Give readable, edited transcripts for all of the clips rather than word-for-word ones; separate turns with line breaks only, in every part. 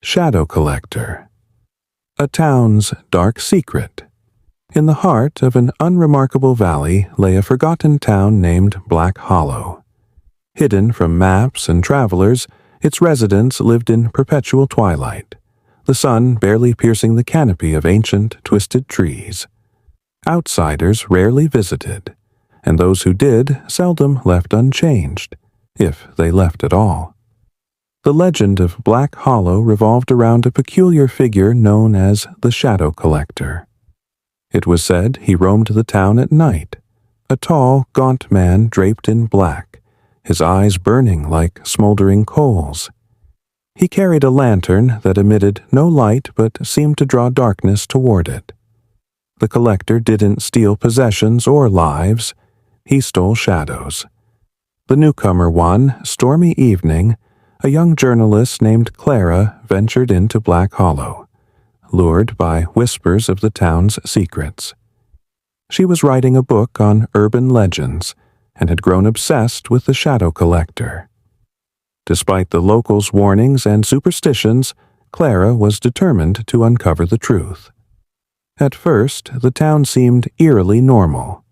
Shadow Collector. A town's dark secret. In the heart of an unremarkable valley lay a forgotten town named Black Hollow. Hidden from maps and travelers, its residents lived in perpetual twilight, the sun barely piercing the canopy of ancient, twisted trees. Outsiders rarely visited, and those who did seldom left unchanged, if they left at all. The legend of Black Hollow revolved around a peculiar figure known as the Shadow Collector. It was said he roamed the town at night, a tall, gaunt man draped in black, his eyes burning like smoldering coals. He carried a lantern that emitted no light but seemed to draw darkness toward it. The collector didn't steal possessions or lives, he stole shadows. The newcomer one stormy evening, a young journalist named Clara ventured into Black Hollow, lured by whispers of the town's secrets. She was writing a book on urban legends and had grown obsessed with the Shadow Collector. Despite the locals' warnings and superstitions, Clara was determined to uncover the truth. At first, the town seemed eerily normal.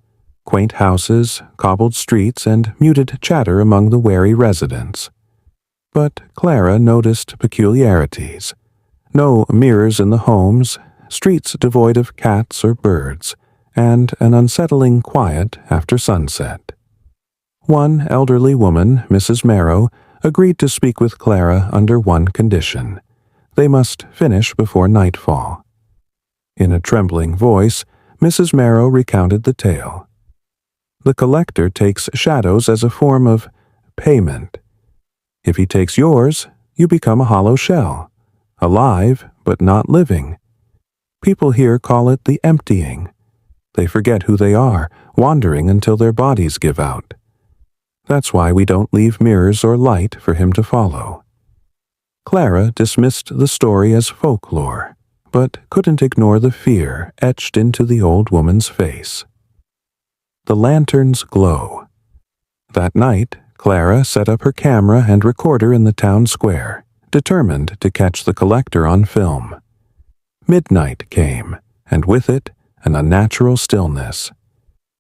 Quaint houses, cobbled streets, and muted chatter among the wary residents. But Clara noticed peculiarities. No mirrors in the homes, streets devoid of cats or birds, and an unsettling quiet after sunset. One elderly woman, Mrs. Marrow, agreed to speak with Clara under one condition. They must finish before nightfall. In a trembling voice, Mrs. Marrow recounted the tale. The collector takes shadows as a form of payment. If he takes yours, you become a hollow shell, alive but not living. People here call it the emptying. They forget who they are, wandering until their bodies give out. That's why we don't leave mirrors or light for him to follow. Clara dismissed the story as folklore, but couldn't ignore the fear etched into the old woman's face. The lantern's glow. That night, Clara set up her camera and recorder in the town square, determined to catch the collector on film. Midnight came, and with it, an unnatural stillness.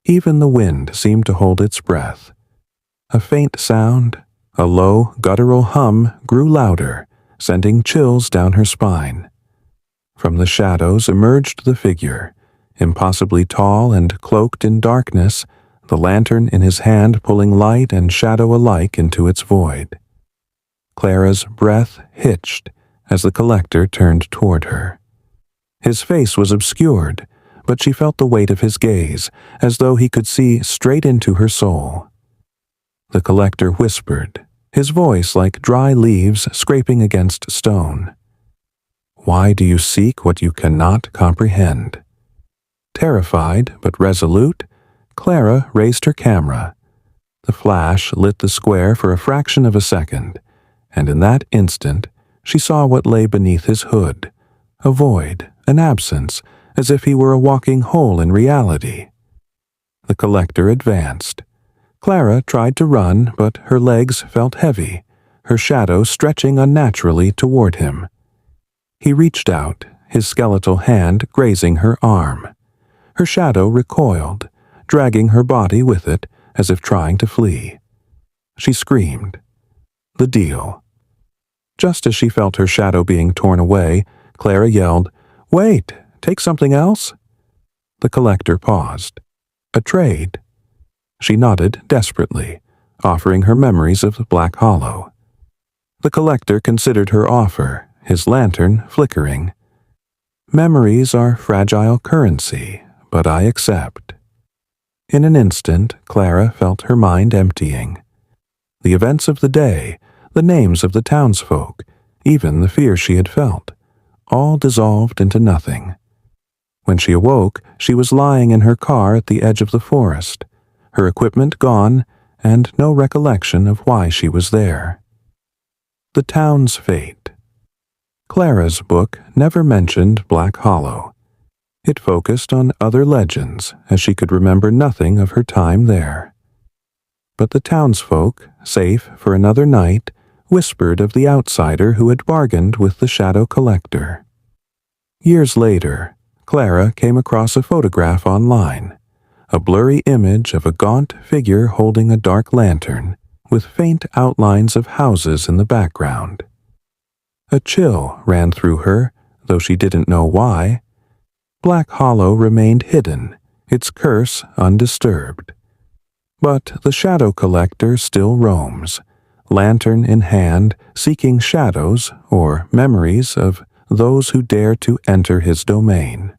Even the wind seemed to hold its breath. A faint sound, a low, guttural hum, grew louder, sending chills down her spine. From the shadows emerged the figure, impossibly tall and cloaked in darkness, the lantern in his hand pulling light and shadow alike into its void. Clara's breath hitched as the collector turned toward her. His face was obscured, but she felt the weight of his gaze, as though he could see straight into her soul. The collector whispered, his voice like dry leaves scraping against stone. "Why do you seek what you cannot comprehend?" Terrified but resolute, Clara raised her camera. The flash lit the square for a fraction of a second, and in that instant she saw what lay beneath his hood, a void, an absence, as if he were a walking hole in reality. The collector advanced. Clara tried to run, but her legs felt heavy, her shadow stretching unnaturally toward him. He reached out, his skeletal hand grazing her arm. Her shadow recoiled, dragging her body with it as if trying to flee. She screamed. The deal. Just as she felt her shadow being torn away, Clara yelled, "Wait, take something else?" The collector paused. "A trade." She nodded desperately, offering her memories of Black Hollow. The collector considered her offer, his lantern flickering. "Memories are fragile currency, but I accept." In an instant, Clara felt her mind emptying. The events of the day, the names of the townsfolk, even the fear she had felt, all dissolved into nothing. When she awoke, she was lying in her car at the edge of the forest, her equipment gone, and no recollection of why she was there. The town's fate. Clara's book never mentioned Black Hollow. It focused on other legends, as she could remember nothing of her time there. But the townsfolk, safe for another night, whispered of the outsider who had bargained with the shadow collector. Years later, Clara came across a photograph online, a blurry image of a gaunt figure holding a dark lantern with faint outlines of houses in the background. A chill ran through her, though she didn't know why. Black Hollow remained hidden, its curse undisturbed. But the shadow collector still roams, lantern in hand, seeking shadows or memories of those who dare to enter his domain.